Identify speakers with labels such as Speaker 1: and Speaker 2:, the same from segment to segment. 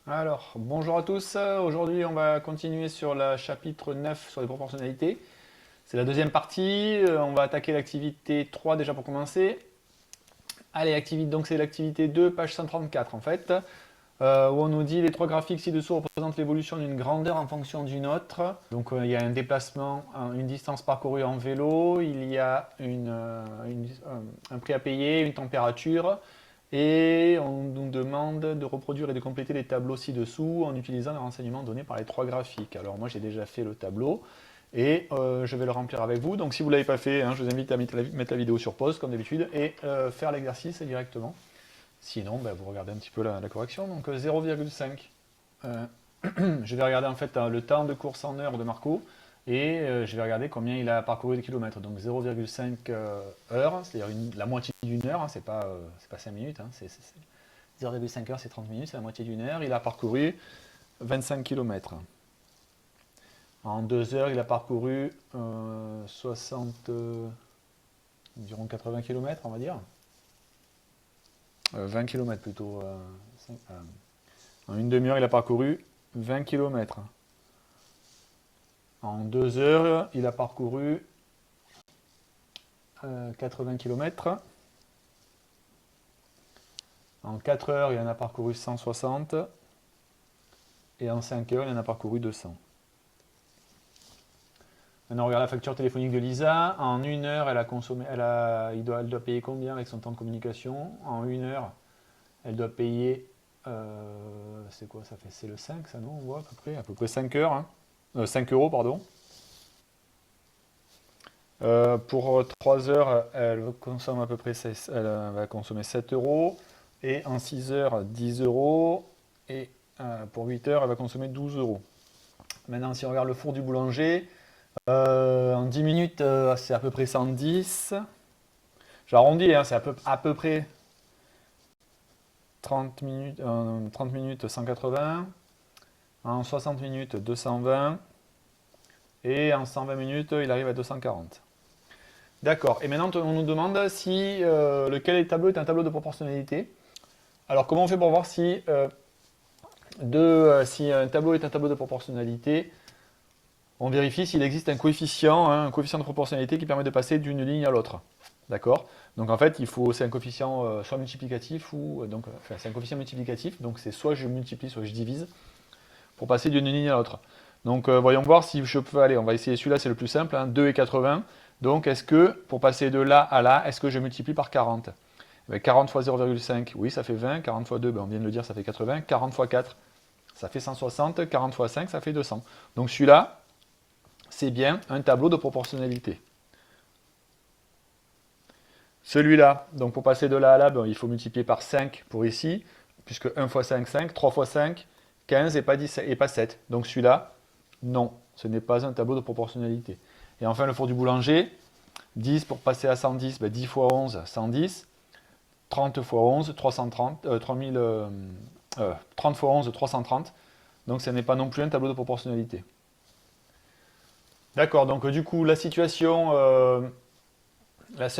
Speaker 1: Alors, bonjour à tous. Aujourd'hui, on va continuer sur le chapitre 9 sur les proportionnalités. C'est la deuxième partie. On va attaquer l'activité 3 déjà pour commencer. Allez, activité, donc c'est l'activité 2, page 134 en fait, où on nous dit les trois graphiques ci-dessous représentent l'évolution d'une grandeur en fonction d'une autre. Donc il y a un déplacement, une distance parcourue en vélo, il y a un prix à payer, une température, et on nous demande de reproduire et de compléter les tableaux ci-dessous en utilisant les renseignements donnés par les trois graphiques. Alors moi j'ai déjà fait le tableau et je vais le remplir avec vous. Donc si vous ne l'avez pas fait, hein, je vous invite à mettre la vidéo sur pause comme d'habitude et faire l'exercice directement. Sinon, ben, vous regardez un petit peu la correction. Donc 0,5. Je vais regarder en fait le temps de course en heure de Marco et je vais regarder combien il a parcouru de kilomètres. Donc 0,5 heures, c'est-à-dire la moitié d'une heure, hein, c'est pas 5 minutes, hein, 0,5 heures c'est 30 minutes, c'est la moitié d'une heure. Il a parcouru 25 kilomètres. En 2 heures, il a parcouru 60, environ 80 kilomètres, on va dire. 20 kilomètres plutôt. En une demi-heure, il a parcouru 20 kilomètres. En 2 heures, il a parcouru 80 kilomètres. En 4 heures, il en a parcouru 160. Et en 5 heures, il en a parcouru 200. Maintenant, on regarde la facture téléphonique de Lisa. En 1 heure, elle a consommé, elle doit payer combien avec son temps de communication? En 1 heure, elle doit payer. C'est quoi ça fait? C'est le 5, ça, non? On voit à peu près 5 heures. Hein. 5 euros, pardon. Pour 3 heures, elle consomme à peu près elle va consommer 7 euros. Et en 6 heures, 10 euros. Et pour 8 heures, elle va consommer 12 euros. Maintenant, si on regarde le four du boulanger, en 10 minutes, c'est à peu près 110. J'arrondis, hein, c'est à peu près 30 minutes 180. En 60 minutes, 220. Et en 120 minutes, il arrive à 240. D'accord. Et maintenant, on nous demande si lequel tableau est un tableau de proportionnalité. Alors, comment on fait pour voir si, si un tableau est un tableau de proportionnalité? On vérifie s'il existe un coefficient, hein, un coefficient de proportionnalité qui permet de passer d'une ligne à l'autre. D'accord? Donc en fait, c'est un coefficient soit multiplicatif ou enfin, c'est un coefficient multiplicatif. Donc c'est soit je multiplie, soit je divise pour passer d'une ligne à l'autre. Donc voyons voir si je peux aller. On va essayer celui-là, c'est le plus simple, hein, 2 et 80. Donc est-ce que pour passer de là à là, est-ce que je multiplie par 40? 40 fois 0,5, oui, ça fait 20. 40 fois 2, ben, on vient de le dire, ça fait 80. 40 fois 4, ça fait 160. 40 fois 5, ça fait 200. Donc celui-là, c'est bien un tableau de proportionnalité. Celui-là, donc pour passer de là à là, ben, il faut multiplier par 5 pour ici, puisque 1 fois 5, 5. 3 fois 5, 15 et pas, 10, et pas 7. Donc celui-là, non, ce n'est pas un tableau de proportionnalité. Et enfin, le four du boulanger, 10 pour passer à 110, ben 10 fois 11, 110. 30 fois 11, 330, 30 fois 11, 330. Donc ce n'est pas non plus un tableau de proportionnalité. D'accord, donc du coup, la seule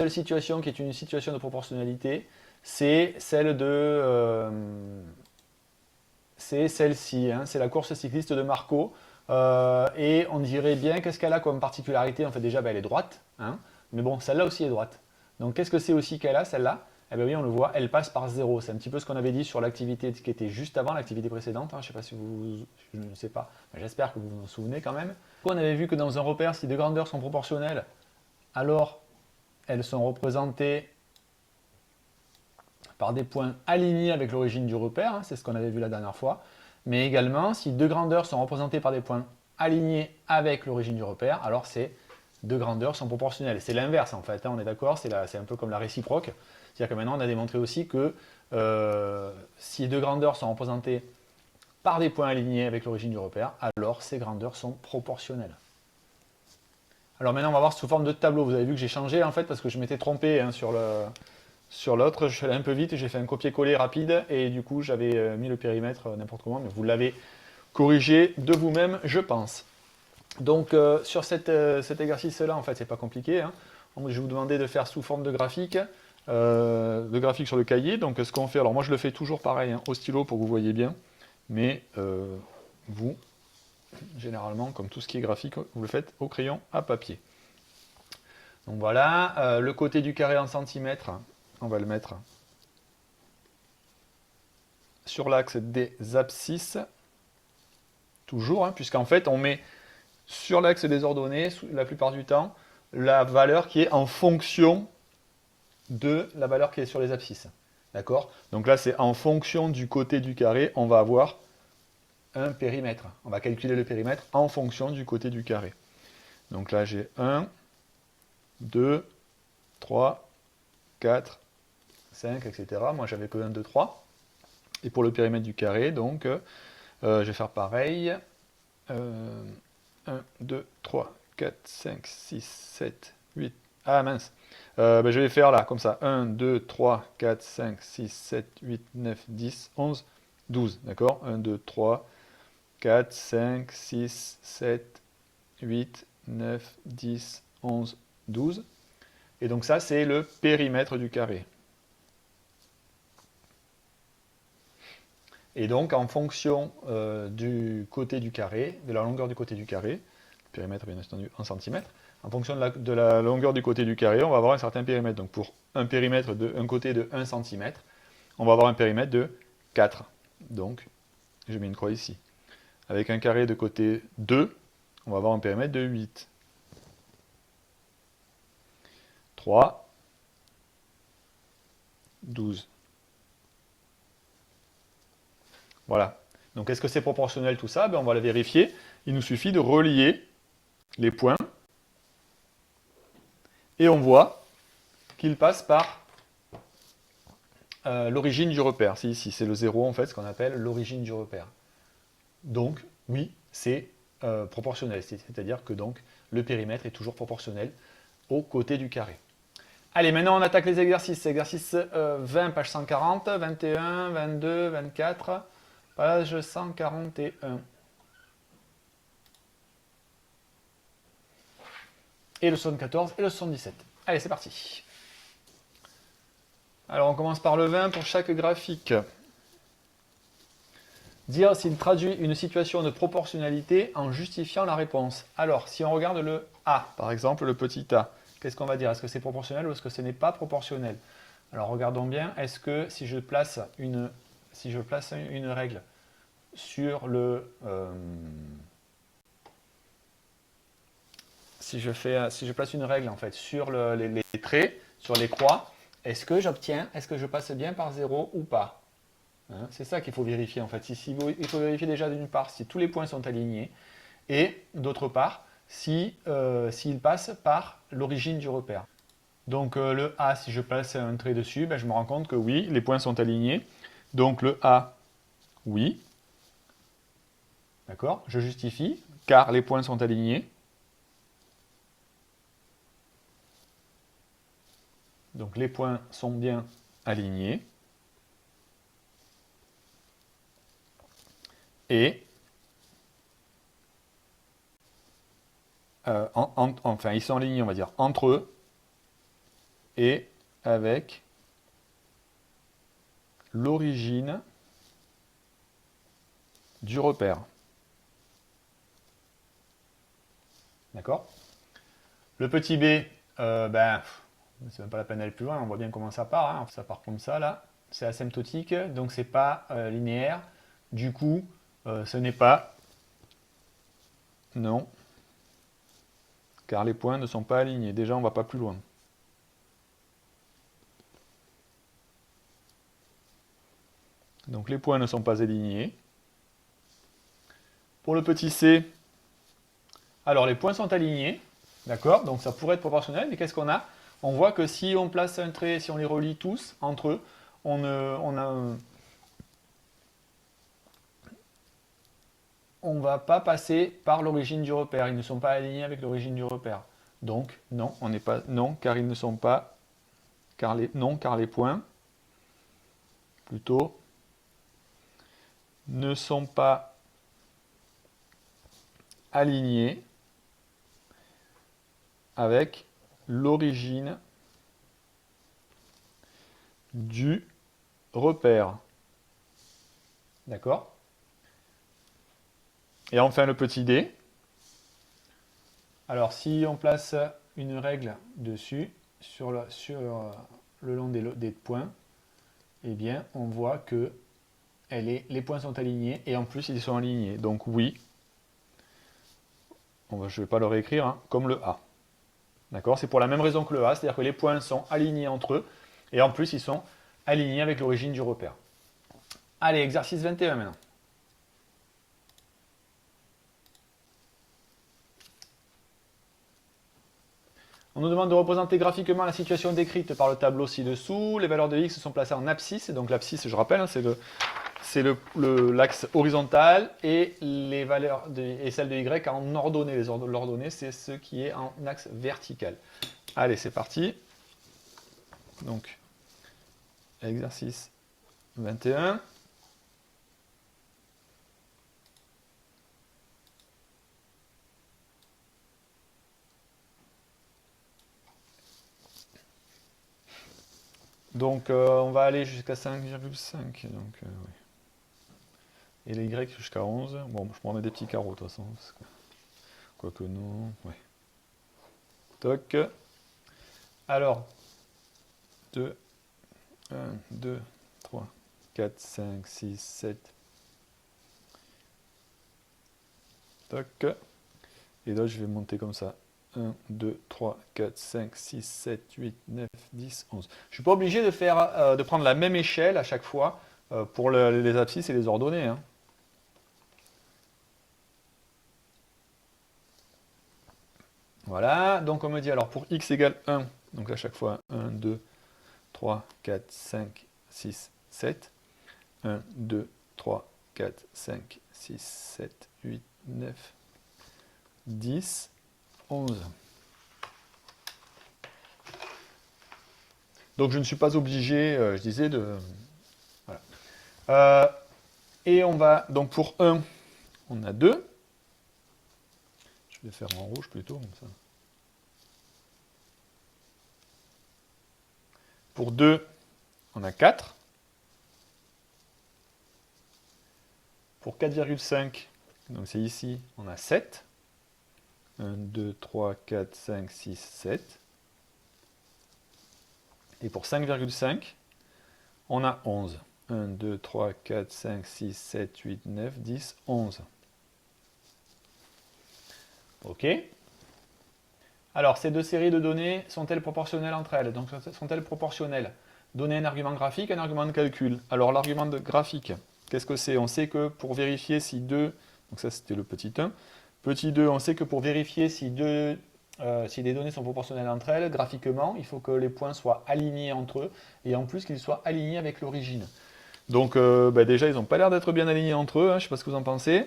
Speaker 1: situation qui est une situation de proportionnalité, c'est c'est celle-ci, hein, c'est la course cycliste de Marco. Et on dirait bien qu'est-ce qu'elle a comme particularité. En fait, déjà, ben, elle est droite, hein, mais bon, celle-là aussi est droite. Donc, qu'est-ce que c'est aussi qu'elle a, celle-là? Eh bien oui, on le voit, elle passe par 0. C'est un petit peu ce qu'on avait dit sur l'activité qui était juste avant, l'activité précédente. Hein. Je ne sais pas si je ne sais pas, mais j'espère que vous vous en souvenez quand même. On avait vu que dans un repère, si deux grandeurs sont proportionnelles, alors elles sont représentées par des points alignés avec l'origine du repère, hein, c'est ce qu'on avait vu la dernière fois, mais également si deux grandeurs sont représentées par des points alignés avec l'origine du repère, alors ces deux grandeurs sont proportionnelles. C'est l'inverse en fait, hein, on est d'accord, c'est un peu comme la réciproque, c'est-à-dire que maintenant on a démontré aussi que si deux grandeurs sont représentées par des points alignés avec l'origine du repère, alors ces grandeurs sont proportionnelles. Alors maintenant on va voir sous forme de tableau, vous avez vu que j'ai changé en fait parce que je m'étais trompé hein, sur l'autre, je suis allé un peu vite, j'ai fait un copier-coller rapide et du coup j'avais mis le périmètre n'importe comment, mais vous l'avez corrigé de vous-même, je pense. Donc sur cet exercice-là, en fait, c'est pas compliqué. Hein. Je vais vous demander de faire sous forme de graphique sur le cahier. Donc ce qu'on fait, alors moi je le fais toujours pareil, hein, au stylo pour que vous voyez bien. mais vous, généralement, comme tout ce qui est graphique, vous le faites au crayon à papier. Donc voilà, le côté du carré en centimètres, on va le mettre sur l'axe des abscisses, toujours, hein, puisqu'en fait on met sur l'axe des ordonnées, la plupart du temps, la valeur qui est en fonction de la valeur qui est sur les abscisses. D'accord? Donc là, c'est en fonction du côté du carré, on va avoir un périmètre. On va calculer le périmètre en fonction du côté du carré. Donc là, j'ai 1, 2, 3, 4, 5, etc. Moi, j'avais que 1, 2, 3. Et pour le périmètre du carré, donc, je vais faire pareil. 1, 2, 3, 4, 5, 6, 7, 8. Ah mince. Ben, je vais faire là, comme ça. 1, 2, 3, 4, 5, 6, 7, 8, 9, 10, 11, 12. D'accord? 1, 2, 3, 4, 5, 6, 7, 8, 9, 10, 11, 12. Et donc ça, c'est le périmètre du carré. Et donc, en fonction du côté du carré, de la longueur du côté du carré, le périmètre bien entendu en centimètres, en fonction de la longueur du côté du carré, on va avoir un certain périmètre. Donc pour un périmètre d'un côté de 1 cm, on va avoir un périmètre de 4. Donc, je mets une croix ici. Avec un carré de côté 2, on va avoir un périmètre de 8. 3, 12. Voilà. Donc est-ce que c'est proportionnel tout ça? Ben, on va le vérifier. Il nous suffit de relier les points. Et on voit qu'il passe par l'origine du repère. C'est ici, c'est le 0 en fait, ce qu'on appelle l'origine du repère. Donc, oui, c'est proportionnel. C'est-à-dire que donc le périmètre est toujours proportionnel au côté du carré. Allez, maintenant on attaque les exercices. Exercice 20, page 140, 21, 22, 24, page 141. Et le 74 et le 77. Allez, c'est parti. Alors on commence par le 20 pour chaque graphique. Dire s'il traduit une situation de proportionnalité en justifiant la réponse. Alors, si on regarde le A, par exemple, le petit a, qu'est-ce qu'on va dire? Est-ce que c'est proportionnel ou est-ce que ce n'est pas proportionnel? Alors, regardons bien, est-ce que si je place une règle sur le... si je place une règle en fait sur les traits, sur les croix, est-ce que je passe bien par 0 ou pas? Hein, c'est ça qu'il faut vérifier en fait. Il faut vérifier déjà d'une part si tous les points sont alignés et d'autre part s'il passe par l'origine du repère. Donc le A, si je place un trait dessus, ben, je me rends compte que oui, les points sont alignés. Donc le A, oui. D'accord? Je justifie car les points sont alignés. Donc les points sont bien alignés. Et enfin, ils sont alignés, on va dire, entre eux et avec l'origine du repère. D'accord? Le petit b, ben, c'est même pas la peine d'aller plus loin, on voit bien comment ça part. Hein. Ça part comme ça, là. C'est asymptotique, donc c'est pas linéaire. Du coup, ce n'est pas... Non. Car les points ne sont pas alignés. Déjà, on ne va pas plus loin. Donc les points ne sont pas alignés. Pour le petit c, alors les points sont alignés. D'accord? Donc ça pourrait être proportionnel, mais qu'est-ce qu'on a? On voit que si on place un trait, si on les relie tous entre eux, on ne va pas passer par l'origine du repère. Ils ne sont pas alignés avec l'origine du repère. Donc, non, on n'est pas. Non, car ils ne sont pas. Non, car les points, plutôt, ne sont pas alignés avec l'origine du repère. D'accord? Et enfin le petit d. Alors si on place une règle dessus, sur le long des points, eh bien on voit que les points sont alignés et en plus ils sont alignés. Donc oui, je ne vais pas le réécrire, hein, comme le A. D'accord? C'est pour la même raison que le A, c'est-à-dire que les points sont alignés entre eux et en plus ils sont alignés avec l'origine du repère. Allez, exercice 21 maintenant. On nous demande de représenter graphiquement la situation décrite par le tableau ci-dessous. Les valeurs de x sont placées en abscisse. Et donc l'abscisse, je rappelle, hein, c'est l'axe horizontal et les valeurs et celles de y en ordonnée. L'ordonnée, c'est ce qui est en axe vertical. Allez, c'est parti. Donc, exercice 21. Donc, on va aller jusqu'à 5,5. Donc, oui. Et les y jusqu'à 11. Bon, je prends des petits carreaux de toute façon. Quoique non. Ouais. Toc. Alors, 2, 1, 2, 3, 4, 5, 6, 7. Toc. Et là, je vais monter comme ça. 1, 2, 3, 4, 5, 6, 7, 8, 9, 10, 11. Je ne suis pas obligé de prendre la même échelle à chaque fois pour les abscisses et les ordonnées. Hein. Voilà, donc on me dit alors pour x égale 1, donc à chaque fois 1, 2, 3, 4, 5, 6, 7. 1, 2, 3, 4, 5, 6, 7, 8, 9, 10, 11. Donc je ne suis pas obligé, je disais, de... Voilà. Et on va, donc pour 1, on a 2. Je vais faire en rouge plutôt, comme ça. Pour 2, on a 4. Pour 4,5, donc c'est ici, on a 7. 1, 2, 3, 4, 5, 6, 7. Et pour 5,5, on a 11. 1, 2, 3, 4, 5, 6, 7, 8, 9, 10, 11. OK. Alors, ces deux séries de données sont-elles proportionnelles entre elles? Donc, sont-elles proportionnelles? Donner un argument graphique, un argument de calcul. Alors, l'argument graphique, qu'est-ce que c'est? On sait que pour vérifier si 2, donc ça c'était le petit 1, petit 2, on sait que pour vérifier si des données sont proportionnelles entre elles, graphiquement, il faut que les points soient alignés entre eux, et en plus qu'ils soient alignés avec l'origine. Donc déjà, ils n'ont pas l'air d'être bien alignés entre eux, hein, je ne sais pas ce que vous en pensez,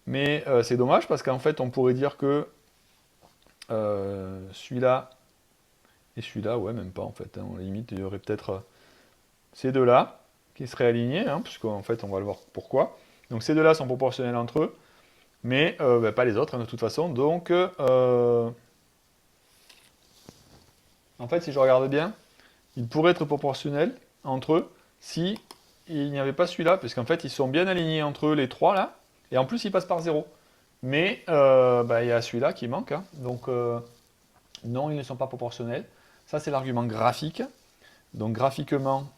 Speaker 1: mais c'est dommage parce qu'en fait, on pourrait dire que celui-là et celui-là, ouais, même pas en fait, hein, limite, il y aurait peut-être ces deux-là qui seraient alignés, hein, puisqu'en fait, on va le voir pourquoi. Donc ces deux-là sont proportionnels entre eux, mais pas les autres, hein, de toute façon. Donc, en fait, si je regarde bien, ils pourraient être proportionnels entre eux si il n'y avait pas celui-là, puisqu'en fait, ils sont bien alignés entre eux, les trois, là, et en plus, ils passent par 0. Mais il y a celui-là qui manque, hein. Donc non, ils ne sont pas proportionnels. Ça, c'est l'argument graphique. Donc graphiquement,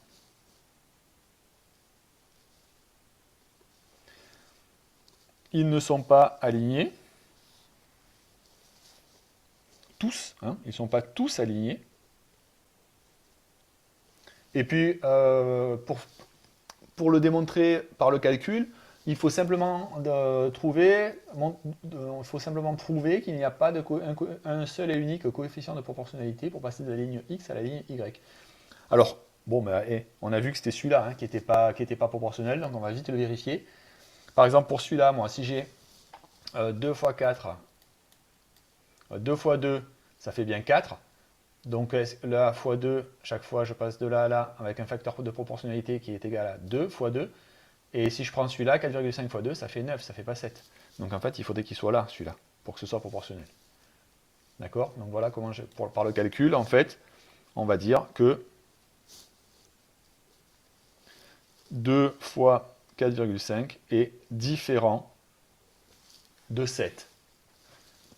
Speaker 1: ils ne sont pas alignés. Tous, hein, ils ne sont pas tous alignés. Et puis, pour le démontrer par le calcul, il faut simplement prouver qu'il n'y a pas un seul et unique coefficient de proportionnalité pour passer de la ligne x à la ligne y. Alors, bon, on a vu que c'était celui-là hein, qui n'était pas proportionnel, donc on va vite le vérifier. Par exemple, pour celui-là, moi, si j'ai 2 fois 4, 2 fois 2, ça fait bien 4. Donc là, fois 2, chaque fois je passe de là à là avec un facteur de proportionnalité qui est égal à 2 fois 2. Et si je prends celui-là, 4,5 fois 2, ça fait 9, ça fait pas 7. Donc en fait, il faudrait qu'il soit là, celui-là, pour que ce soit proportionnel. D'accord? Donc voilà comment, par le calcul, en fait, on va dire que 2 fois 4,5 est différent de 7.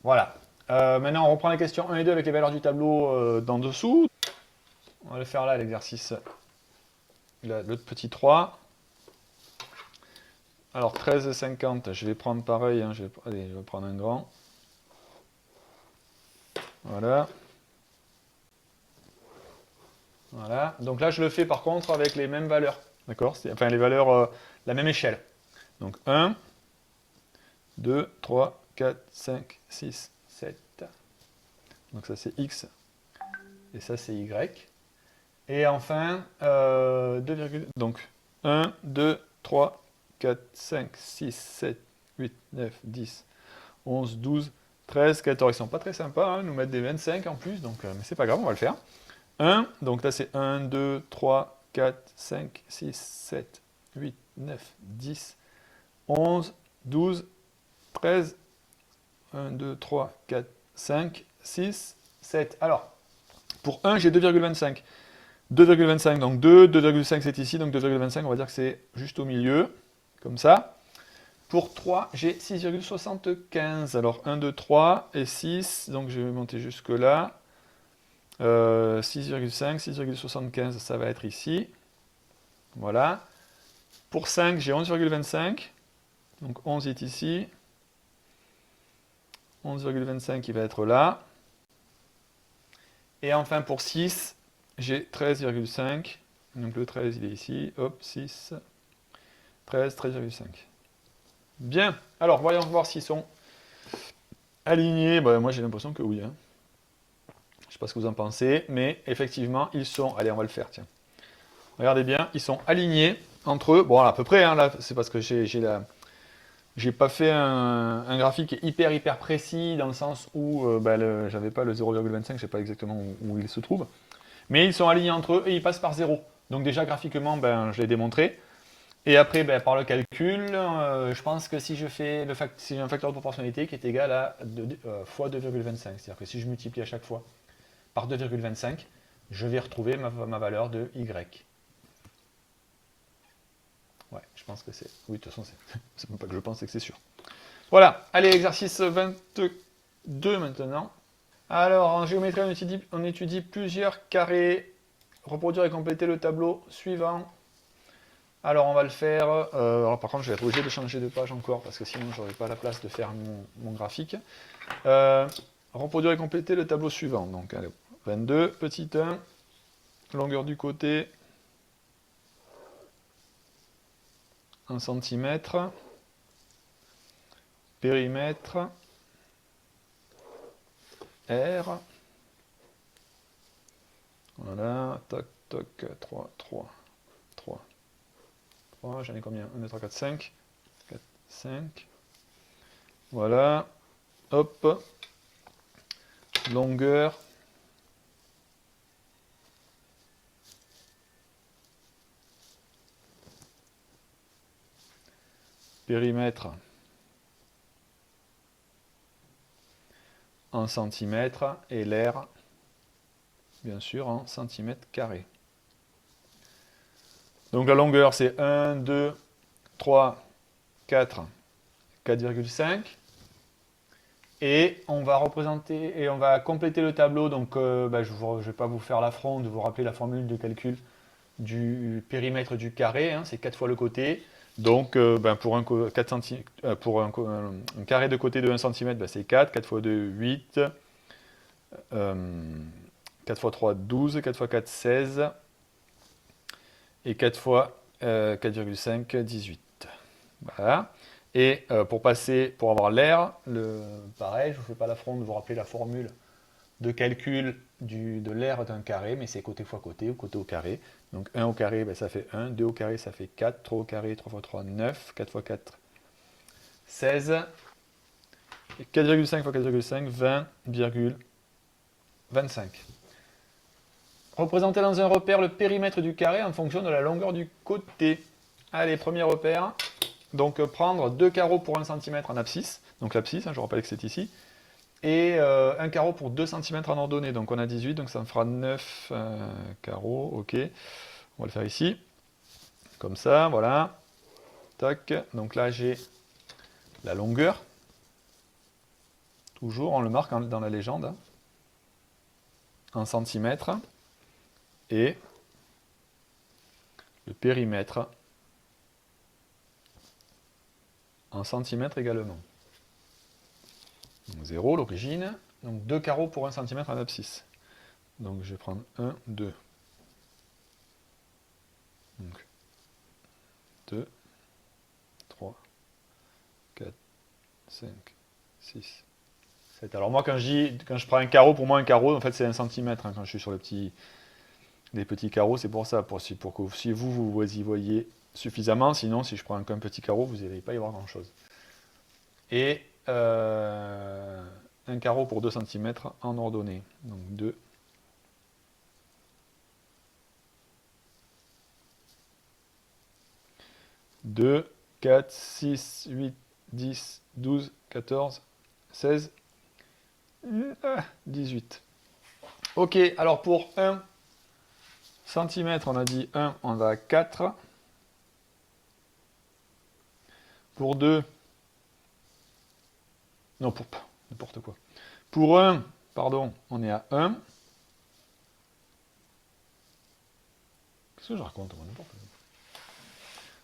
Speaker 1: Voilà. Maintenant, on reprend les questions 1 et 2 avec les valeurs du tableau d'en dessous. On va le faire là, l'exercice, le petit 3. Alors, 13,50, je vais prendre pareil, hein, allez, je vais prendre un grand. Voilà. Voilà. Donc là, je le fais par contre avec les mêmes valeurs. D'accord? Enfin, les valeurs, la même échelle. Donc 1, 2, 3, 4, 5, 6, 7. Donc ça, c'est X. Et ça, c'est Y. Et enfin, 2, donc 1, 2, 3, 4, 5, 6, 7, 8, 9, 10, 11, 12, 13, 14. Ils sont pas très sympas, hein, nous mettre des 25 en plus, donc, mais c'est pas grave, on va le faire. 1, donc là c'est 1, 2, 3, 4, 5, 6, 7, 8, 9, 10, 11, 12, 13, 1, 2, 3, 4, 5, 6, 7. Alors, pour 1, j'ai 2,25. 2,25, donc 2, 2,5 c'est ici, donc 2,25, on va dire que c'est juste au milieu, comme ça. Pour 3, j'ai 6,75. Alors 1, 2, 3 et 6, donc je vais monter jusque là. 6,5, 6,75, ça va être ici. Voilà. Pour 5, j'ai 11,25. Donc 11 est ici. 11,25 il va être là. Et enfin pour 6, j'ai 13,5. Donc le 13 il est ici. Hop, 6. 13, 13,5. Bien. Alors voyons voir s'ils sont alignés. Bah, moi j'ai l'impression que oui. Hein. Je ne sais pas ce que vous en pensez, mais effectivement ils sont... Allez, on va le faire, tiens. Regardez bien, ils sont alignés entre eux. Bon, à peu près, hein, là, c'est parce que j'ai pas fait un graphique hyper précis, dans le sens où j'avais pas le 0,25, je ne sais pas exactement où il se trouve. Mais ils sont alignés entre eux et ils passent par 0. Donc déjà, graphiquement, je l'ai démontré. Et après, par le calcul, je pense que si j'ai un facteur de proportionnalité qui est égal à fois 2,25, c'est-à-dire que si je multiplie à chaque fois par 2,25, je vais retrouver ma valeur de Y. Ouais, je pense que c'est... Oui, de toute façon, c'est même pas que je pense, c'est que c'est sûr. Voilà, allez, exercice 22 maintenant. Alors, en géométrie, on étudie plusieurs carrés. Reproduire et compléter le tableau suivant. Alors, on va le faire... alors, par contre, je vais être obligé de changer de page encore, parce que sinon, je n'aurai pas la place de faire mon graphique. Reproduire et compléter le tableau suivant. Donc, allez, 22, petit 1, longueur du côté... 1 cm, périmètre, R, voilà, toc, toc, 3, 3, 3, 3, j'en ai combien? 1, 2, 3, 4, 5, 4, 5, voilà, hop, longueur, périmètre, en centimètres, et l'air, bien sûr, en centimètres carrés. Donc la longueur, c'est 1, 2, 3, 4, 4,5. Et on va représenter, et on va compléter le tableau. Donc je ne vais pas vous faire l'affront de vous rappeler la formule de calcul du périmètre du carré, hein, c'est 4 fois le côté. Donc pour un carré de côté de 1 cm, c'est 4, 4 fois 2, 8, 4 fois 3, 12, 4 fois 4, 16, et 4 fois 4,5, 18. Voilà. Et pour avoir l'air, pareil, je ne vous fais pas l'affront de vous rappeler la formule de calcul de l'aire d'un carré, mais c'est côté fois côté ou côté au carré. Donc 1 au carré, ça fait 1, 2 au carré, ça fait 4, 3 au carré, 3 fois 3, 9, 4 fois 4, 16, et 4,5 fois 4,5, 20,25. Représenter dans un repère le périmètre du carré en fonction de la longueur du côté. Allez, premier repère. Donc prendre 2 carreaux pour 1 cm en abscisse, donc l'abscisse, je rappelle que c'est ici, et un carreau pour 2 cm en ordonnée, donc on a 18, donc ça me fera 9 carreaux, ok, on va le faire ici, comme ça, voilà, tac, donc là j'ai la longueur, Toujours, on le marque dans la légende, hein, en centimètres, et le périmètre en centimètres également. Donc 0, l'origine, donc 2 carreaux pour 1 cm en abscisse. Donc je vais prendre 1, 2. Donc 2, 3, 4, 5, 6, 7. Alors moi quand je prends un carreau, pour moi un carreau, en fait c'est 1 cm, hein, quand je suis sur les petits carreaux, c'est pour ça, pour que si vous y voyez suffisamment, sinon si je prends qu'un petit carreau, vous n'allez pas y voir grand chose. Et un carreau pour 2 cm en ordonnée. Donc 2. 2, 4, 6, 8, 10, 12, 14, 16, 18. Ok, alors pour 1 cm, on a dit 1, on va à 4. Pour 2, non, pour n'importe quoi. Pour 1, pardon, on est à 1. Qu'est-ce que je raconte, moi, n'importe quoi.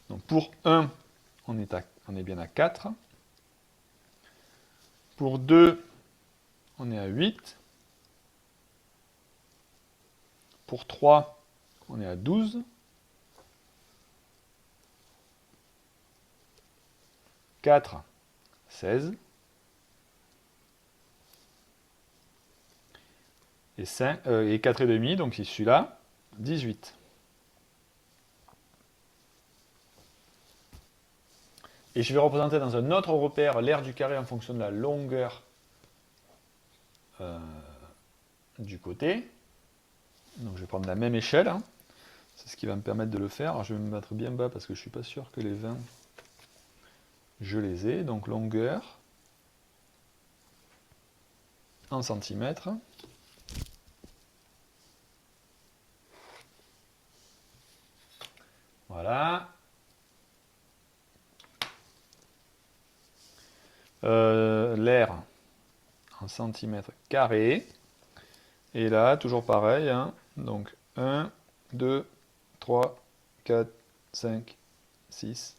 Speaker 1: Donc pour 1, on est bien à 4. Pour 2, on est à 8. Pour 3, on est à 12. 4, 16. Et 4,5, donc c'est celui-là, 18. Et je vais représenter dans un autre repère l'aire du carré en fonction de la longueur du côté. Donc je vais prendre la même échelle, hein. C'est ce qui va me permettre de le faire. Alors je vais me mettre bien bas parce que je ne suis pas sûr que les 20, je les ai. Donc longueur en centimètres. Voilà. L'aire en centimètres carrés. Et là, toujours pareil, hein. Donc 1, 2, 3, 4, 5, 6.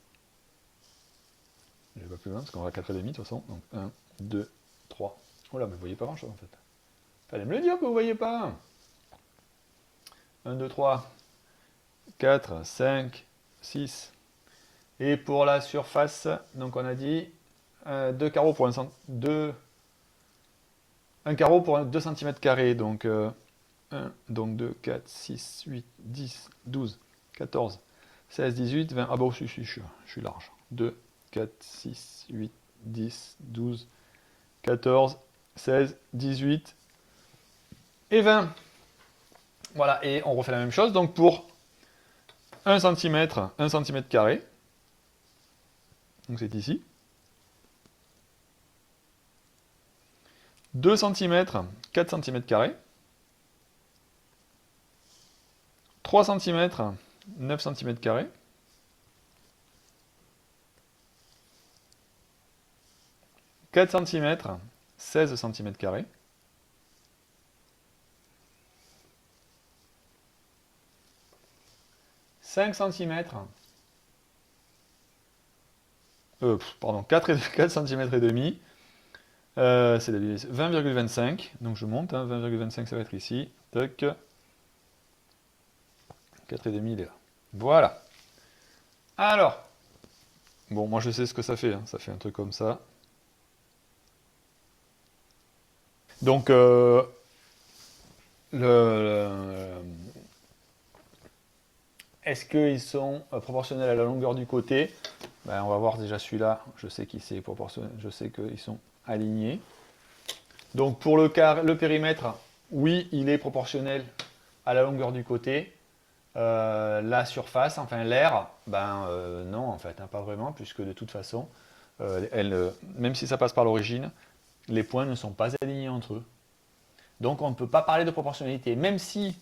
Speaker 1: Je vais pas plus loin parce qu'on va à 4,5 de toute façon. Donc 1, 2, 3. Oh là, mais vous voyez pas grand chose en fait. Fallait me le dire que vous voyez pas. 1, 2, 3, 4, 5, 6. Et pour la surface, donc on a dit 2 carreaux pour 1 carreau pour 2 cm². Donc 1, donc 2, 4, 6, 8, 10, 12, 14, 16, 18, 20. Ah bah aussi, je suis large. 2, 4, 6, 8, 10, 12, 14, 16, 18 et 20. Voilà, et on refait la même chose. Donc pour 1 cm, 1 cm², donc c'est ici. 2 cm, 4 cm². 3 cm, 9 cm². 4 cm, 16 cm². 5 cm, pardon, 4 cm et demi, c'est 20,25, donc je monte, hein, 20,25 ça va être ici, toc, 4,5 il est là. Voilà. Alors, bon, moi je sais ce que ça fait, hein, ça fait un truc comme ça. Donc, est-ce qu'ils sont proportionnels à la longueur du côté? Ben, on va voir déjà celui-là, je sais qu'il est proportionnel, je sais qu'ils sont alignés. Donc pour le périmètre, oui, il est proportionnel à la longueur du côté. La surface, enfin l'air, ben non en fait, hein, pas vraiment, puisque de toute façon, même si ça passe par l'origine, les points ne sont pas alignés entre eux. Donc on ne peut pas parler de proportionnalité, même si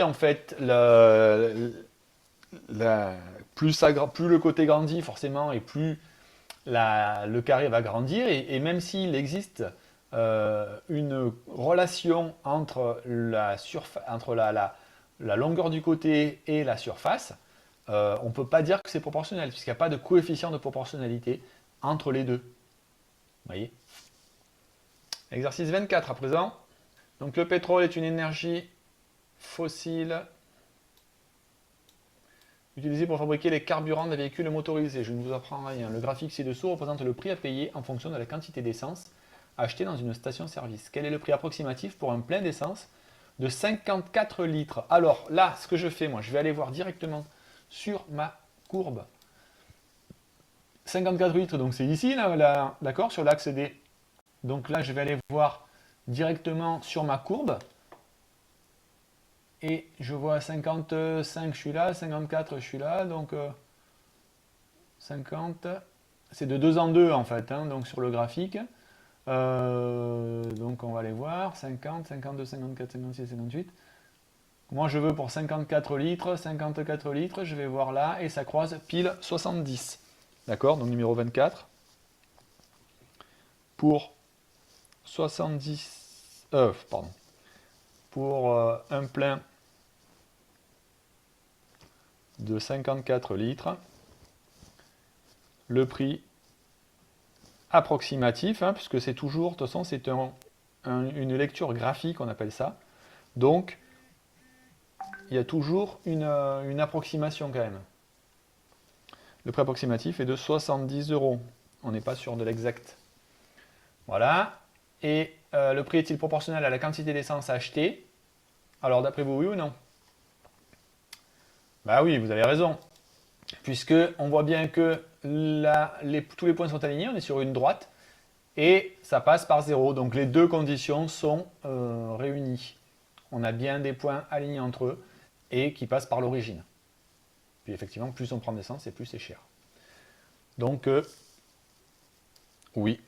Speaker 1: en fait plus le côté grandit forcément et plus le carré va grandir et même s'il existe une relation entre la longueur du côté et la surface, on ne peut pas dire que c'est proportionnel, puisqu'il n'y a pas de coefficient de proportionnalité entre les deux. Vous voyez? Exercice 24 à présent. Donc le pétrole est une énergie fossile utilisée pour fabriquer les carburants des véhicules motorisés. Je ne vous apprends rien. Le graphique ci-dessous représente le prix à payer en fonction de la quantité d'essence achetée dans une station-service. Quel est le prix approximatif pour un plein d'essence de 54 litres? Alors là, ce que je fais, moi, je vais aller voir directement sur ma courbe. 54 litres, donc c'est ici, là, d'accord, sur l'axe D. Donc là, je vais aller voir directement sur ma courbe. Et je vois 55, je suis là, 54, je suis là, donc 50, c'est de 2 en 2 en fait, hein, donc sur le graphique. Donc on va aller voir, 50, 52, 54, 56, 58. Moi je veux pour 54 litres, je vais voir là, et ça croise pile 70. D'accord, donc numéro 24. Pour 70, pardon, pour un plein de 54 litres, le prix approximatif, hein, puisque c'est toujours, de toute façon, c'est une lecture graphique, on appelle ça. Donc, il y a toujours une approximation quand même. Le prix approximatif est de 70 €. On n'est pas sûr de l'exact. Voilà. Et le prix est-il proportionnel à la quantité d'essence achetée? Alors, d'après vous, oui ou non? Bah oui, vous avez raison. Puisque on voit bien que tous les points sont alignés, on est sur une droite, et ça passe par 0. Donc les deux conditions sont réunies. On a bien des points alignés entre eux et qui passent par l'origine. Puis effectivement, plus on prend d'essence et plus c'est cher. Donc, oui.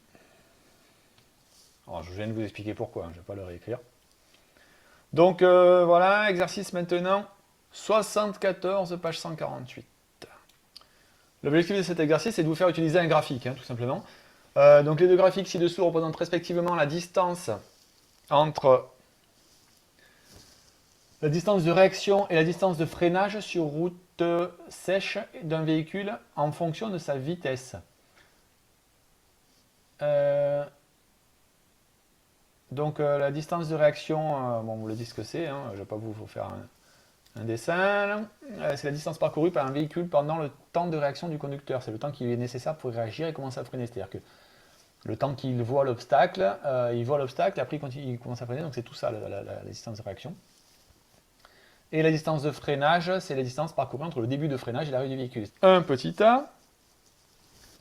Speaker 1: Alors, je viens de vous expliquer pourquoi, hein, je ne vais pas le réécrire. Donc voilà, exercice maintenant 74, page 148. L'objectif de cet exercice est de vous faire utiliser un graphique, hein, tout simplement. Donc les deux graphiques ci-dessous représentent respectivement la distance entre la distance de réaction et la distance de freinage sur route sèche d'un véhicule en fonction de sa vitesse. Donc la distance de réaction, bon, vous le dites ce que c'est, hein, je ne vais pas vous faire un dessin. C'est la distance parcourue par un véhicule pendant le temps de réaction du conducteur. C'est le temps qui est nécessaire pour réagir et commencer à freiner. C'est-à-dire que le temps qu'il voit l'obstacle, et après il commence à freiner, donc c'est tout ça la distance de réaction. Et la distance de freinage, c'est la distance parcourue entre le début de freinage et l'arrêt du véhicule. Un petit a.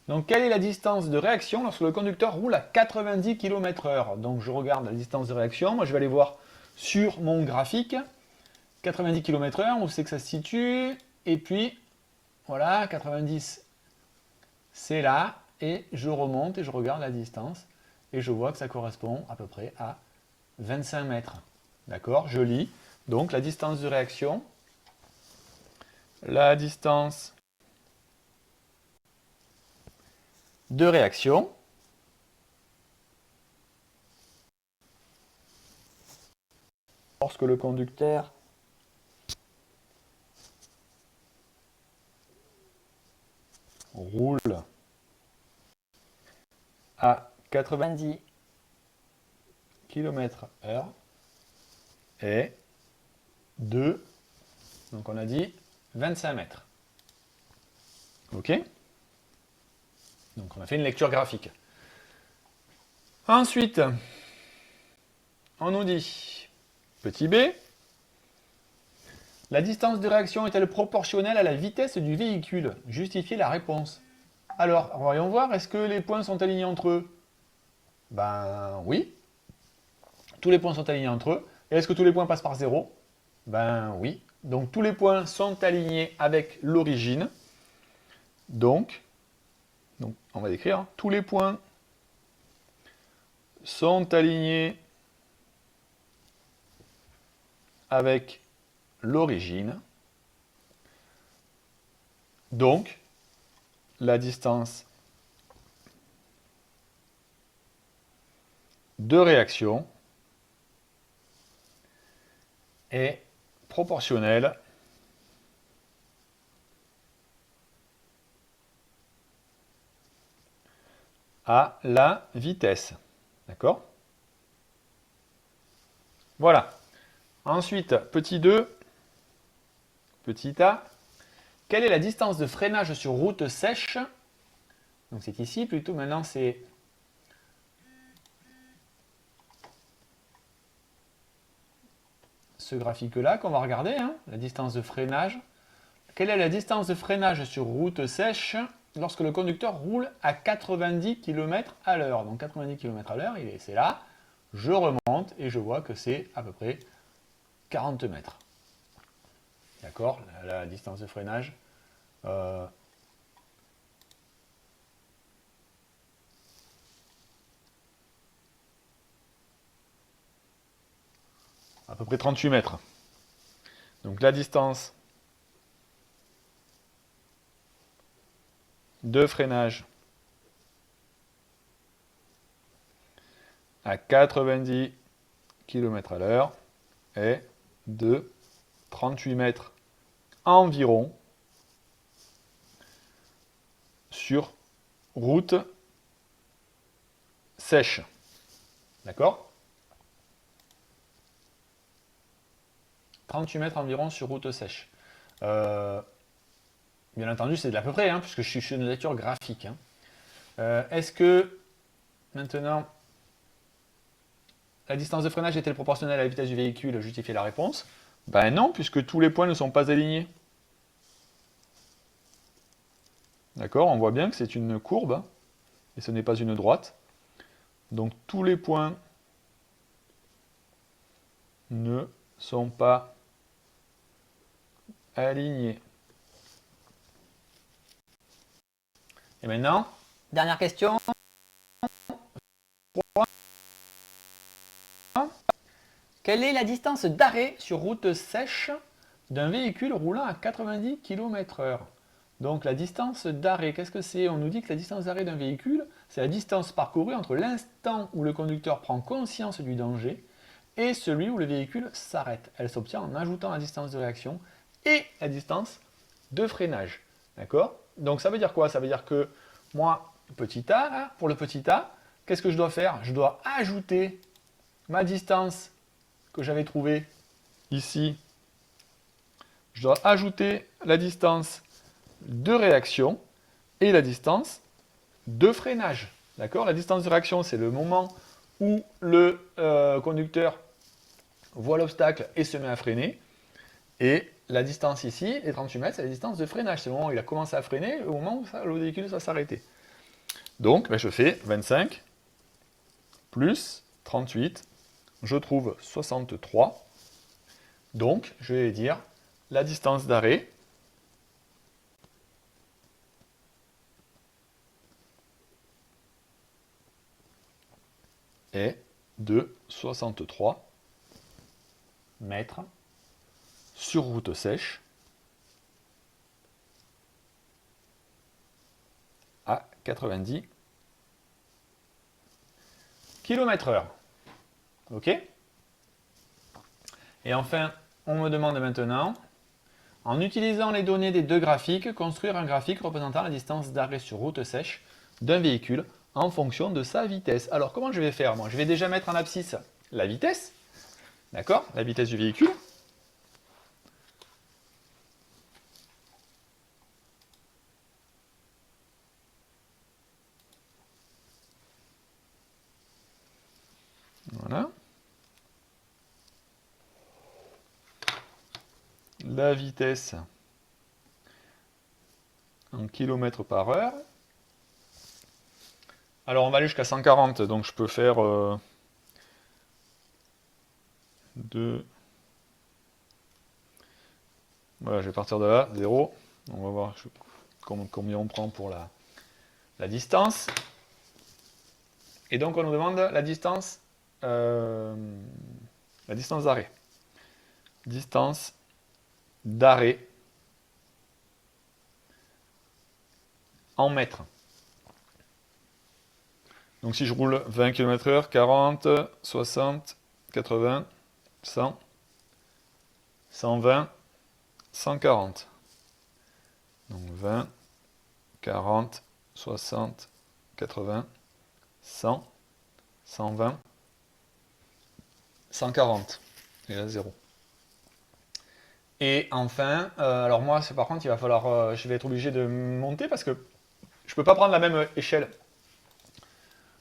Speaker 1: Donc quelle est la distance de réaction lorsque le conducteur roule à 90 km/h? Donc je regarde la distance de réaction, moi je vais aller voir sur mon graphique, 90 km/h, où c'est que ça se situe, et puis voilà, 90 c'est là, et je remonte et je regarde la distance, et je vois que ça correspond à peu près à 25 mètres. D'accord? Je lis. Donc la distance de réaction, lorsque le conducteur roule à 90 km/h est de, donc on a dit 25 mètres. Ok? Donc on a fait une lecture graphique. Ensuite, on nous dit, petit b, la distance de réaction est-elle proportionnelle à la vitesse du véhicule? Justifiez la réponse. Alors, voyons voir, est-ce que les points sont alignés entre eux? Ben oui. Tous les points sont alignés entre eux. Et est-ce que tous les points passent par 0? Ben oui. Donc tous les points sont alignés avec l'origine. Donc, on va écrire, hein, tous les points sont alignés avec l'origine. Donc, la distance de réaction est proportionnel à la vitesse. D'accord? Voilà. Ensuite, petit 2, petit a. Quelle est la distance de freinage sur route sèche? Donc c'est ici, plutôt maintenant c'est ce graphique-là qu'on va regarder, hein, la distance de freinage. Quelle est la distance de freinage sur route sèche lorsque le conducteur roule à 90 km à l'heure? Donc 90 km à l'heure, c'est là. Je remonte et je vois que c'est à peu près 40 mètres. D'accord? La distance de freinage. À peu près 38 mètres. Donc la distance de freinage à 90 km à l'heure est de 38 mètres environ sur route sèche. D'accord? 38 mètres environ sur route sèche. Bien entendu, c'est de l'à peu près, hein, puisque je suis de nature graphique. Hein. Est-ce que, maintenant, la distance de freinage est-elle proportionnelle à la vitesse du véhicule? Justifier la réponse. Ben non, puisque tous les points ne sont pas alignés. D'accord? On voit bien que c'est une courbe, et ce n'est pas une droite. Donc tous les points ne sont pas alignés. Et maintenant, dernière question. Quelle est la distance d'arrêt sur route sèche d'un véhicule roulant à 90 km/h? Donc la distance d'arrêt, qu'est-ce que c'est? On nous dit que la distance d'arrêt d'un véhicule, c'est la distance parcourue entre l'instant où le conducteur prend conscience du danger et celui où le véhicule s'arrête. Elle s'obtient en ajoutant la distance de réaction et la distance de freinage. D'accord? Donc ça veut dire quoi? Ça veut dire que moi, petit a, là, pour le petit a, qu'est-ce que je dois faire? Je dois ajouter ma distance que j'avais trouvée ici. Je dois ajouter la distance de réaction et la distance de freinage. D'accord? La distance de réaction, c'est le moment où le conducteur voit l'obstacle et se met à freiner. Et la distance ici, les 38 mètres, c'est la distance de freinage. C'est le moment où il a commencé à freiner, au moment où le véhicule va s'arrêter. Donc, ben, je fais 25 plus 38, je trouve 63. Donc, je vais dire la distance d'arrêt est de 63 mètres sur route sèche à 90 km/h. OK? Et enfin, on me demande maintenant, en utilisant les données des deux graphiques, construire un graphique représentant la distance d'arrêt sur route sèche d'un véhicule en fonction de sa vitesse. Alors, comment je vais faire, moi? Je vais déjà mettre en abscisse la vitesse, d'accord? La vitesse du véhicule. Voilà. La vitesse en km par heure. Alors on va aller jusqu'à 140, donc je peux faire 2. Voilà, je vais partir de là, 0. On va voir combien on prend pour la distance. Et donc on nous demande la distance d'arrêt. Distance d'arrêt en mètres. Donc si je roule 20 km/h, 40, 60, 80, 100, 120, 140. Donc 20, 40, 60, 80, 100, 120, 140. Et là, 0. Et enfin, alors moi, par contre, il va falloir, je vais être obligé de monter parce que je peux pas prendre la même échelle.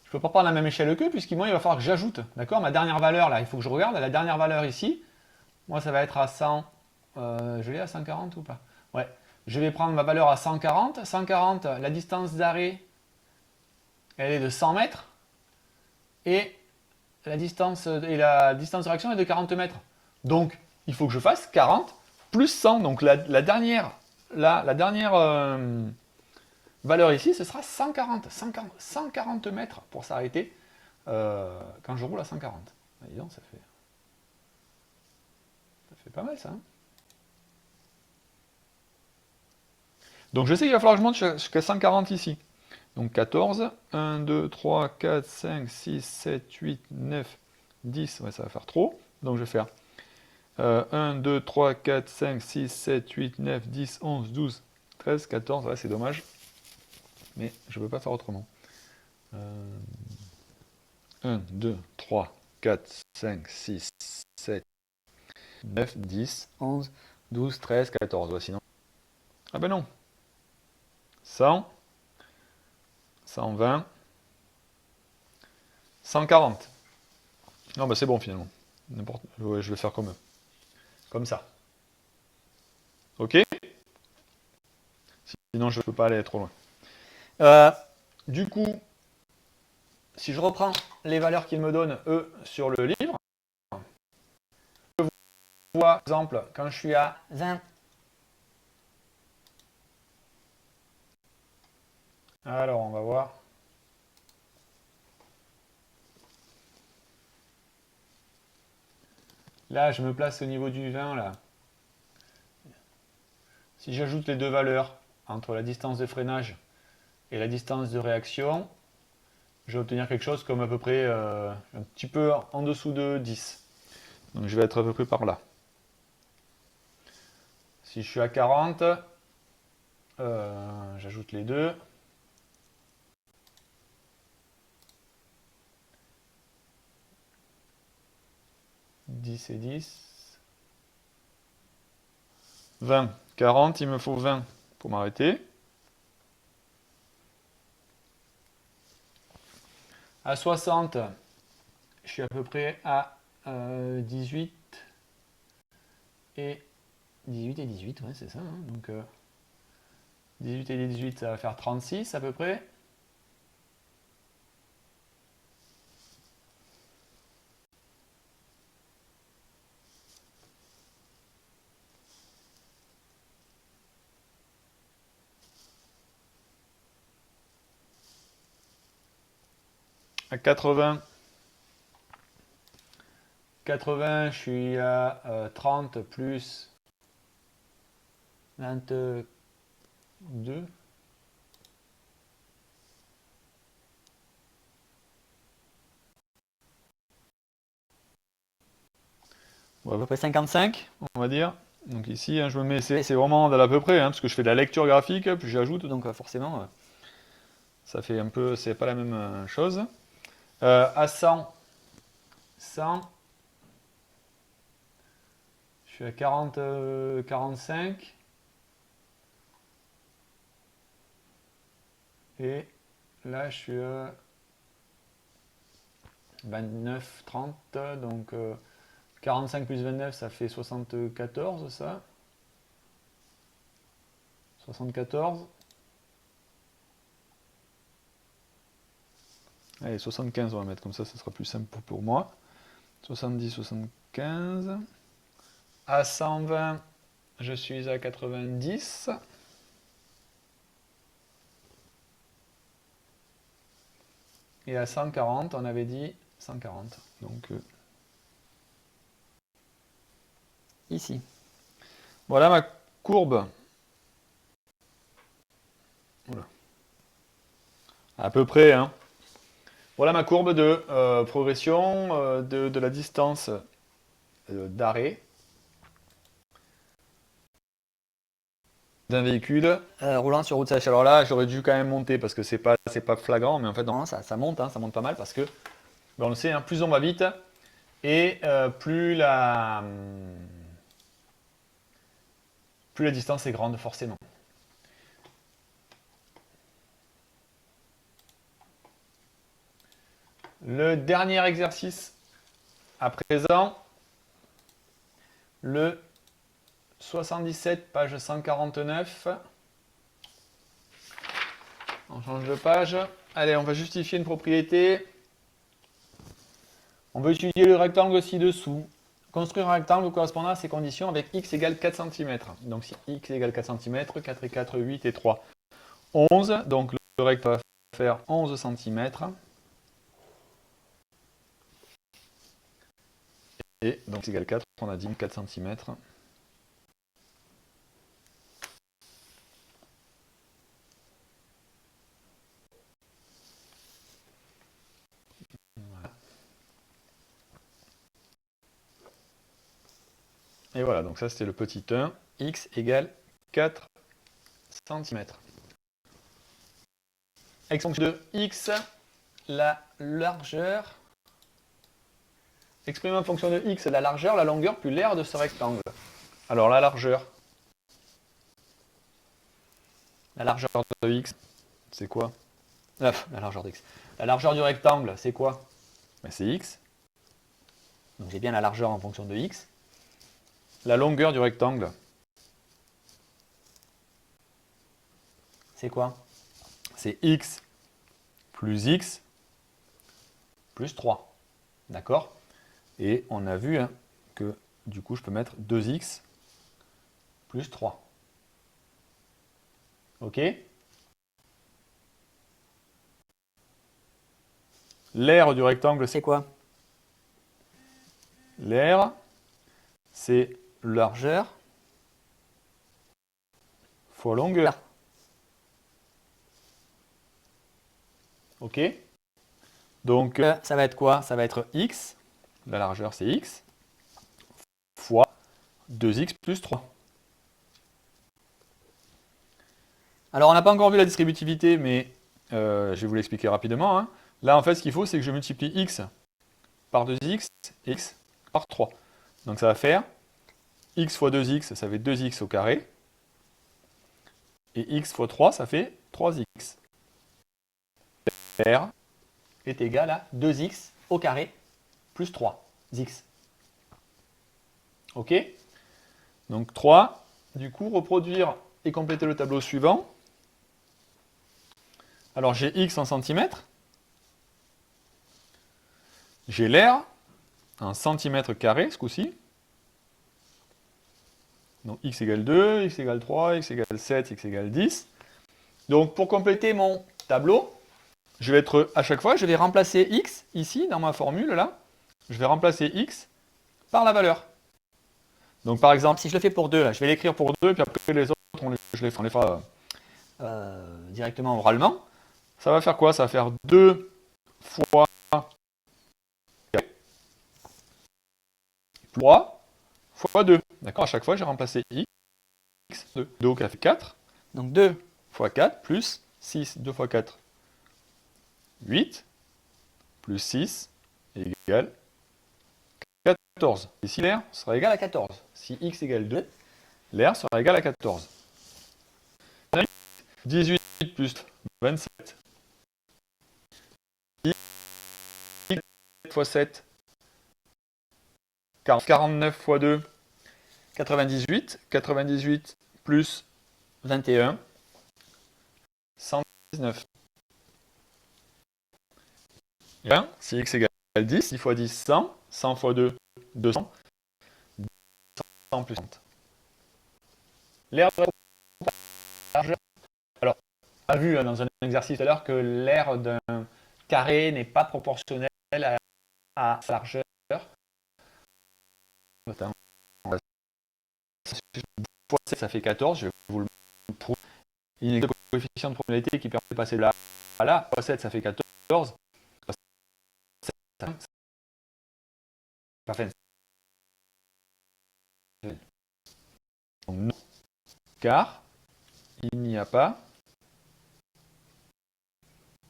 Speaker 1: Je peux pas prendre la même échelle qu'eux, puisqu'il va falloir que j'ajoute. D'accord? Ma dernière valeur, là, il faut que je regarde. La dernière valeur ici, moi, ça va être à 100. Je l'ai à 140 ou pas? Ouais. Je vais prendre ma valeur à 140. 140, la distance d'arrêt, elle est de 100 mètres. Et la distance de réaction est de 40 mètres. Donc, il faut que je fasse 40 plus 100. Donc, la dernière valeur ici, ce sera 140. 140 mètres pour s'arrêter quand je roule à 140. Disons, ça fait pas mal ça. Hein. Donc, je sais qu'il va falloir que je monte jusqu'à 140 ici. Donc 14, 1, 2, 3, 4, 5, 6, 7, 8, 9, 10. Ouais, ça va faire trop. Donc je vais faire 1, 2, 3, 4, 5, 6, 7, 8, 9, 10, 11, 12, 13, 14. Ouais, c'est dommage. Mais je ne peux pas faire autrement. 1, 2, 3, 4, 5, 6, 7, 9, 10, 11, 12, 13, 14. Ouais, sinon. Ah ben non. 100, 120, 140. Non, bah c'est bon finalement. Ouais, je vais faire comme eux. Comme ça. Ok? Sinon, je ne peux pas aller trop loin. Du coup, si je reprends les valeurs qu'ils me donnent, eux, sur le livre, je vois, par exemple, quand je suis à 20. Alors, on va voir. Là, je me place au niveau du 20, là. Si j'ajoute les deux valeurs entre la distance de freinage et la distance de réaction, je vais obtenir quelque chose comme à peu près un petit peu en dessous de 10. Donc je vais être à peu près par là. Si je suis à 40, j'ajoute les deux. 10 et 10. 20. 40, il me faut 20 pour m'arrêter. À 60, je suis à peu près à 18 et 18, ouais, c'est ça. Hein. Donc 18 et 18, ça va faire 36 à peu près. À 80, je suis à 30 plus 22. Bon, à peu près 55, on va dire. Donc ici, hein, je me mets, c'est vraiment de l'à peu près, hein, parce que je fais de la lecture graphique, puis j'ajoute, donc forcément, ça fait un peu, c'est pas la même chose. À 100, je suis à 40, 45. Et là, je suis à 29, 30. Donc 45 plus 29, ça fait 74, ça. 74. Allez, 75, on va mettre comme ça sera plus simple pour moi. 70, 75. À 120, je suis à 90. Et à 140, on avait dit 140. Donc, ici. Voilà ma courbe. Oula. À peu près, hein. Voilà ma courbe de progression de la distance d'arrêt d'un véhicule roulant sur route sèche. Alors là, j'aurais dû quand même monter parce que c'est pas flagrant, mais en fait, non, ça monte, hein, ça monte pas mal parce que, ben, on le sait, hein, plus on va vite et plus la distance est grande, forcément. Le dernier exercice à présent, le 77, page 149. On change de page. Allez, on va justifier une propriété. On veut étudier le rectangle ci-dessous. Construire un rectangle correspondant à ces conditions avec x égale 4 cm. Donc si x égale 4 cm, 4 et 4, 8 et 3, 11. Donc le rectangle va faire 11 cm. Et donc x égale 4, on a dit 4 cm. Et voilà, donc ça c'était le petit 1, x égale 4 cm. Expression de x, la largeur. Exprimer en fonction de x la largeur, la longueur plus l'aire de ce rectangle. Alors la largeur de x, c'est quoi? La largeur de x. La largeur du rectangle, c'est quoi? Ben, c'est x. Donc j'ai bien la largeur en fonction de x. La longueur du rectangle, c'est quoi? C'est x plus 3. D'accord? Et on a vu, hein, que du coup je peux mettre 2x plus 3. Ok? L'aire du rectangle, c'est quoi? L'aire, c'est largeur fois longueur. Ok? Donc ça va être quoi? Ça va être x, la largeur c'est x, fois 2x plus 3. Alors on n'a pas encore vu la distributivité, mais je vais vous l'expliquer rapidement, hein. Là en fait ce qu'il faut c'est que je multiplie x par 2x et x par 3. Donc ça va faire x fois 2x, ça fait 2x au carré. Et x fois 3, ça fait 3x. R est égal à 2x au carré plus 3x. Ok? Donc 3, du coup, reproduire et compléter le tableau suivant. Alors j'ai x en centimètres. J'ai l'aire en centimètres carrés ce coup-ci. Donc x égale 2, x égale 3, x égale 7, x égale 10. Donc pour compléter mon tableau, je vais être à chaque fois, je vais remplacer x ici dans ma formule là. Je vais remplacer x par la valeur. Donc par exemple, si je le fais pour 2, là, je vais l'écrire pour 2, puis après les autres, je les fera directement oralement. Ça va faire quoi? Ça va faire 2 fois 3 fois 2. D'accord? À chaque fois, j'ai remplacé x, 2. Donc, ça fait 4. Donc 2 fois 4 plus 6. 2 fois 4, 8. Plus 6 égale 14. Ici, l'air sera égal à 14. Si x égale 2, l'air sera égal à 14. 18 plus 27. 10 fois 7. 49 fois 2. 98. 98 plus 21. 119. Et 1, si x égale 10, 10 fois 10, 100. 100 fois 2, 200. 200 plus 30. L'aire de largeur. Alors, on a vu dans un exercice tout à l'heure que l'aire d'un carré n'est pas proportionnelle à sa largeur. Notamment, fois 7, ça fait 14. Je vais vous le prouver. Il y a un coefficient de probabilité qui permet de passer de là à là. Fois 7, ça fait 14. Enfin, donc, non, car il n'y a pas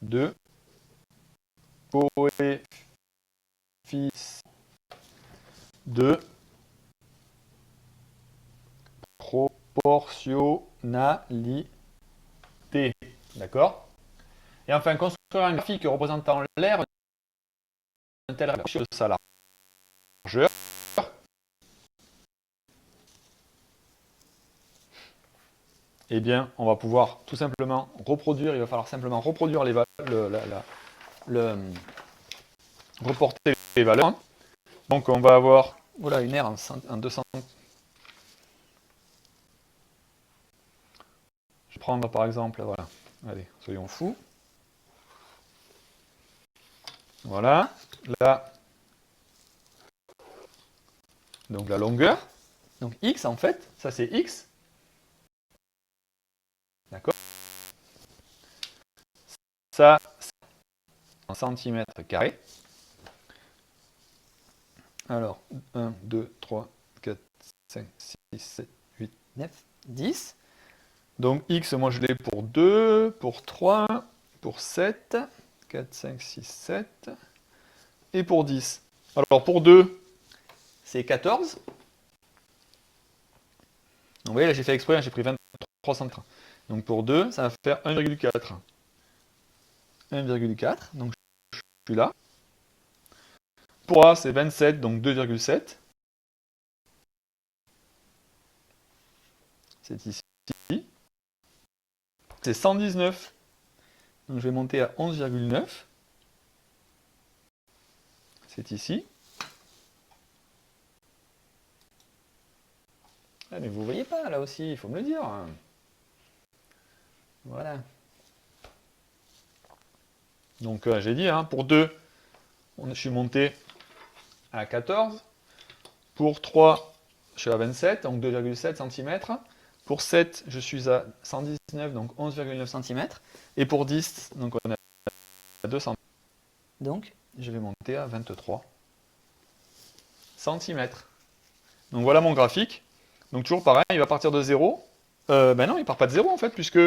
Speaker 1: de coefficient de proportionnalité. D'accord? Et enfin, construire un graphique représentant l'air d'un tel ratio de sa largeur. Eh bien, on va pouvoir tout simplement reproduire, il va falloir simplement reproduire les reporter les valeurs. Donc, on va avoir voilà, une aire en 200. Je vais prendre par exemple, voilà, allez, soyons fous. Voilà, là, donc la longueur. Donc x en fait, ça c'est x. D'accord? Ça, c'est en centimètres carrés. Alors, 1, 2, 3, 4, 5, 6, 7, 8, 9, 10. Donc x, moi je l'ai pour 2, pour 3, pour 7, 4, 5, 6, 7, et pour 10. Alors pour 2, c'est 14. Donc vous voyez, là j'ai fait exprès, j'ai pris 23 cm. Donc pour 2, ça va faire 1,4. 1,4, donc je suis là. Pour A, c'est 27, donc 2,7. C'est ici. C'est 119. Donc je vais monter à 11,9. C'est ici. Ah, mais vous ne voyez pas, là aussi, il faut me le dire. Voilà. Donc j'ai dit, hein, pour 2, je suis monté à 14. Pour 3, je suis à 27, donc 2,7 cm. Pour 7, je suis à 119, donc 11,9 cm. Et pour 10, donc on est à 200. Donc je vais monter à 23 cm. Donc voilà mon graphique. Donc toujours pareil, il va partir de 0. Ben non, il ne part pas de 0 en fait, puisque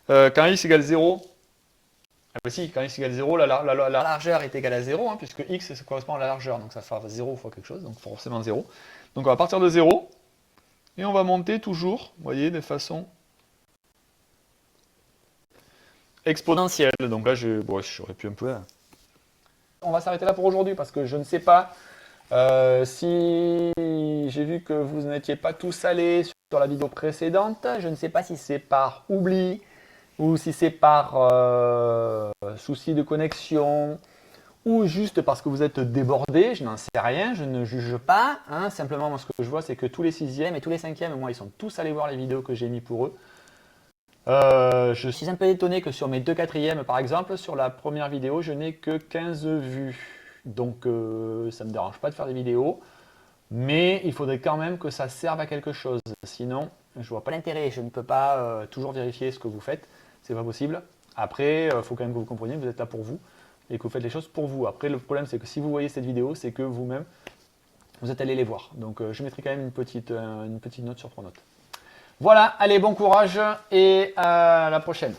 Speaker 1: quand x égale 0, ah ben si, quand x égale 0, la largeur est égale à 0, hein, puisque x ça correspond à la largeur, donc ça fera 0 fois quelque chose, donc forcément 0. Donc on va partir de 0, et on va monter toujours, vous voyez, de façon exponentielle. Donc là, j'aurais pu un peu... On va s'arrêter là pour aujourd'hui, parce que je ne sais pas si j'ai vu que vous n'étiez pas tous allés sur la vidéo précédente. Je ne sais pas si c'est par oubli, ou si c'est par souci de connexion, ou juste parce que vous êtes débordé, je n'en sais rien, je ne juge pas. Hein. Simplement, moi, ce que je vois, c'est que tous les 6e et tous les 5e, moi, ils sont tous allés voir les vidéos que j'ai mis pour eux. Je suis un peu étonné que sur mes 2 4e, par exemple, sur la première vidéo, je n'ai que 15 vues. Donc, ça ne me dérange pas de faire des vidéos, mais il faudrait quand même que ça serve à quelque chose. Sinon, je ne vois pas l'intérêt. Je ne peux pas toujours vérifier ce que vous faites. C'est pas possible. Après, il faut quand même que vous compreniez que vous êtes là pour vous et que vous faites les choses pour vous. Après, le problème, c'est que si vous voyez cette vidéo, c'est que vous-même, vous êtes allé les voir. Donc, je mettrai quand même une petite note sur Pronote. Voilà, allez, bon courage et à la prochaine.